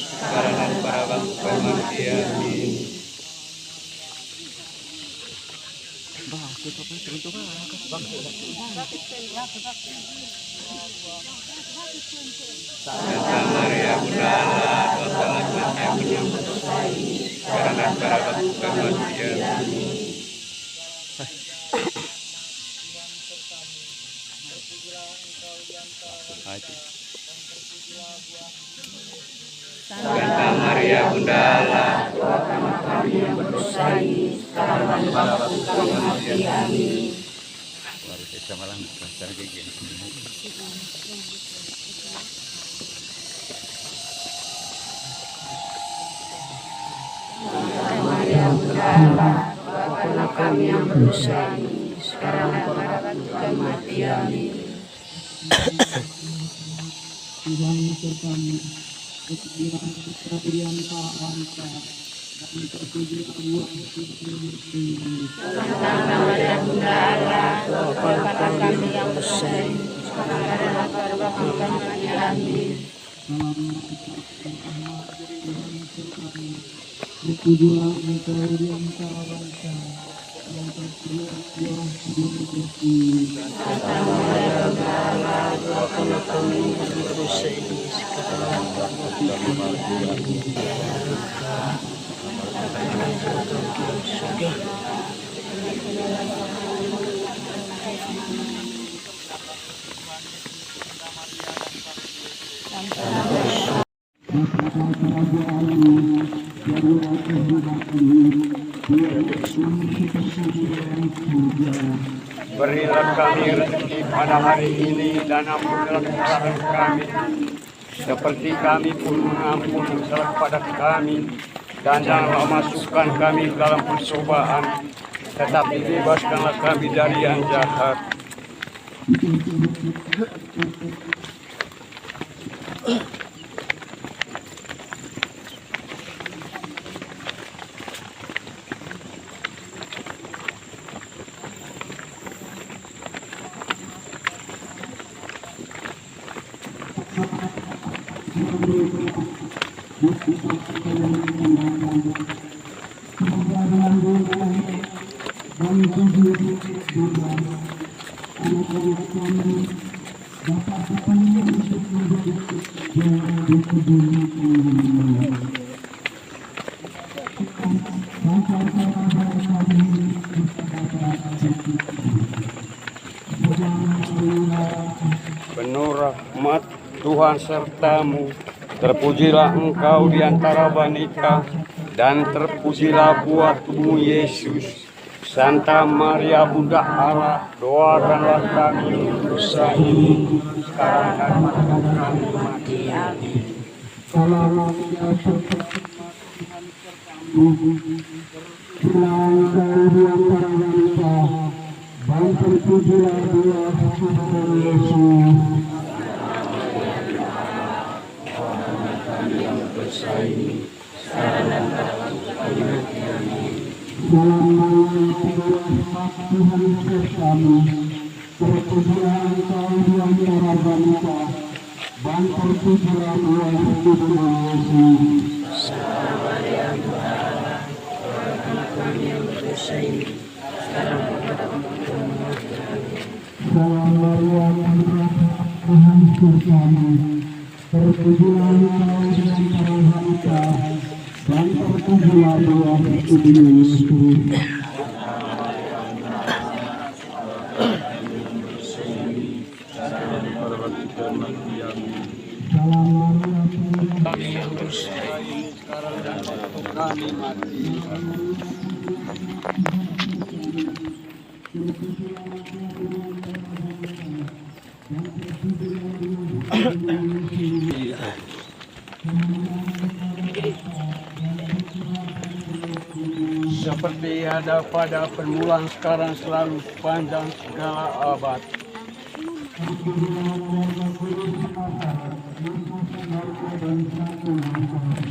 sekarang dan pada waktu kami mati. Amin. Santa Maria Bunda Allah, doakanlah kami yang menyambut sekarang dan pada waktu kami mati. Amin. Santa Maria Bunda Allah, doakanlah kami yang berdosa ini sekarang dan pada waktu kami mati. Amin. Santa Maria Bunda Allah, doakanlah kami yang berdosa ini sekarang dan pada waktu kami mati. Amin. Santa Maria Bunda Allah, doakanlah kami yang berdosa ini sekarang dan pada waktu kami mati. Amin. Terpujilah Engkau di antara bangsa, yang terpujilah Santa Maria Bunda Allah, doakanlah kami yang berdosa ini sekarang dan pada waktu kami mati. Berilah kami rezeki pada hari ini dan ampunilah kesalahan kami, seperti kami pun mengampuni kesalahan kepada kami, dan janganlah masukkan kami ke dalam percobaan, tetapi bebaskanlah kami dari yang jahat. Penuh rahmat Tuhan sertamu, terpujilah engkau di antara wanita, dan terpujilah buah tubuhmu Yesus. Santa Maria Bunda Allah, doakanlah kami yang berdosa ini sekarang dan pada waktu kami mati. Amin. dan terpujilah buah tubuhmu Yesus. Dalam nama Tuhan bersama, terpujilah engkau di antara wanita, dan terpujilah buah tubuhmu Yesus. Santa Maria Bunda Allah, doakanlah kami yang berdosa ini sekarang dan pada waktu kami mati. Amin. Salam Maria, Tuhan bersama, terpujilah engkau di antara wanita, dan terpujilah buah tubuhmu Yesus. Salam Maria, Kami yang berdosa ini sekarang dan pada waktu kami mati. Seperti ada pada permulaan, sekarang, selalu, sepanjang segala abad.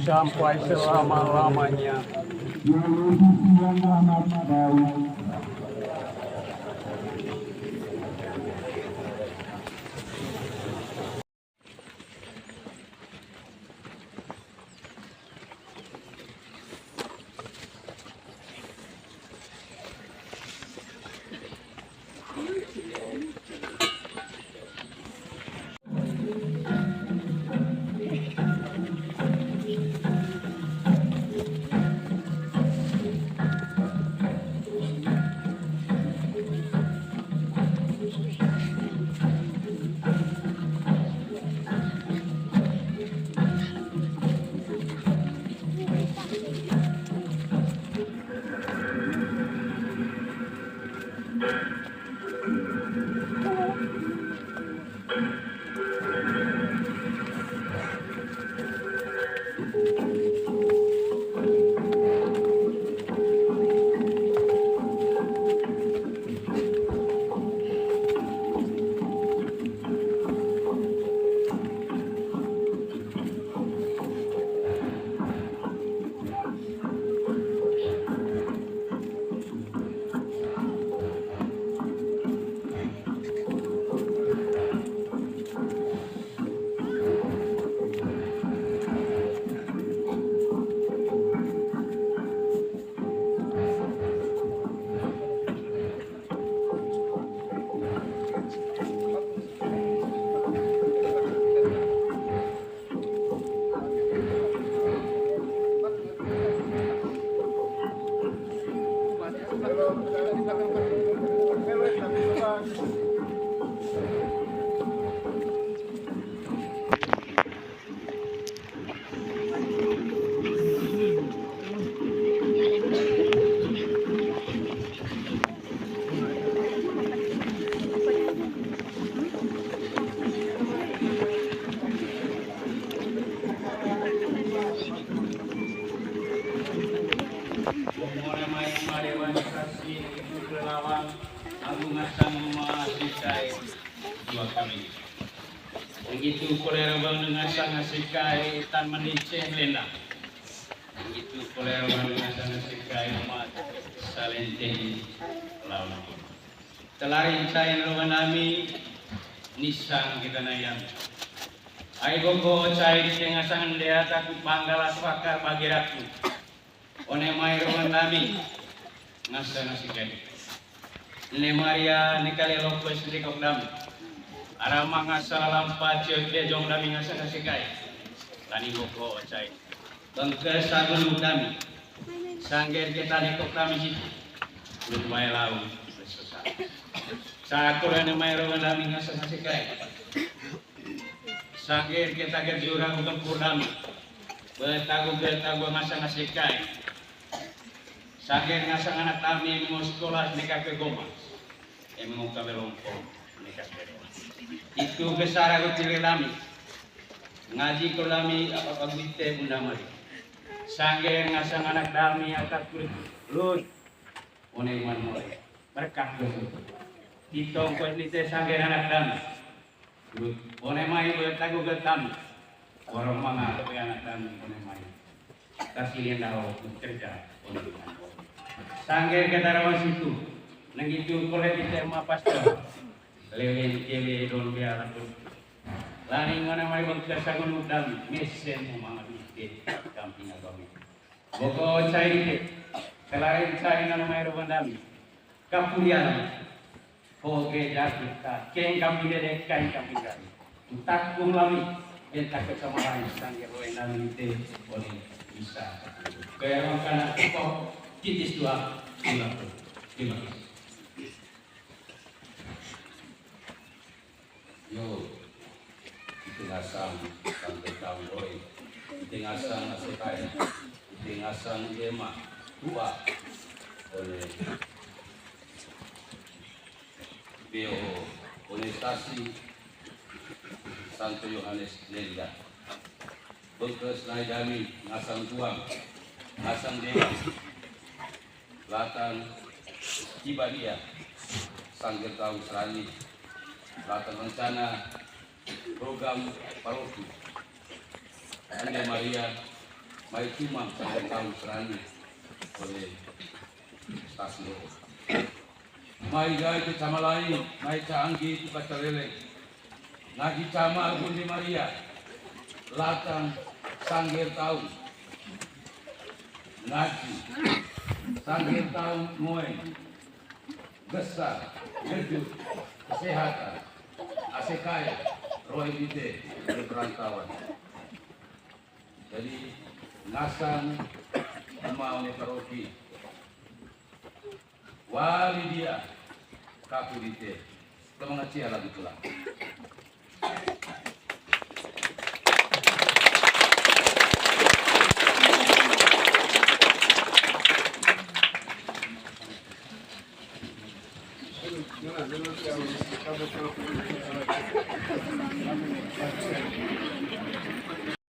Sampai selama-lamanya. kami. Begitu kolerabang dengan sang asikai tan manice lena. Begitu kolerabang dengan sang asikai mat salente lawan. Telarin cain lawan nami nisang kita nayang. Ai gogo cain tengah sang dia takut panggala pakar bagi raku. One mai lawan nami ngasa asikai. Le Maria nikale lokos di kokdam. Arama ngasa lampa ciok de jong dami ngasa nasikai. Lani boko cai. Bangke sagun dami. Sangger kita di kokdam situ. Lupai lau susah. Sakurane mai ro dami ngasa nasikai. Sangger kita gerjurang tempur dami. Betagu ngasa nasikai. Sangger ngasa anak kami mau sekolah nikah ke Goma. Mau kami lompong nikah ke Goma. Itu besar aku pilih kami. Ngaji ko kami apa pagbite bunda mari. Sangger ngasa anak kami akak kulit lut. One iman mulai berkah betul. Ditong ko nite sangger anak kami. Lut. One mai betagu getam. Orang mana ko anak kami one mai. Kasih daw kerja. Sangger ketarawan situ, nanggitu kolej kita pastor, lele kele don biara tu. Lani mana mai bangsa sangun udam, mesen mama ite kamping agami. Boko cai ite, kelarin cai nana mai rubandami, kapulian, hoge jatuh ka, keng kamping dede kain kamping kami. Tak kumlami, entak kesamaan sangger roendan ite boleh bisa. Kaya makana kok titis dua terima kasih. Yo, itu ngasang sampai tahun roy, itu ngasang asekai, itu ngasang ema dua oleh Bio Universitasi Santo Yohanes Lenda. Bekas naik kami ngasang tuang, ngasang dewa. Latan Cibadia, Sangger Tahu Serani, Latan Rencana, Program Paroki, Ande Maria, Mai Cumang, Sangger Tahu Serani, oleh Stasiun. Mai Gai ke sama lain, Mai Caanggi itu Kacarele, Ngaji Cama Gunde Maria, Latan Sangger Tahu, Ngaji. Sangger tahu moe, besar, gejut, kesehatan, asekaya, roh ide, berperantauan. Jadi ngasang mau neparoki, wali dia, kaku ide, belum mengacia lagi pula. Gracias.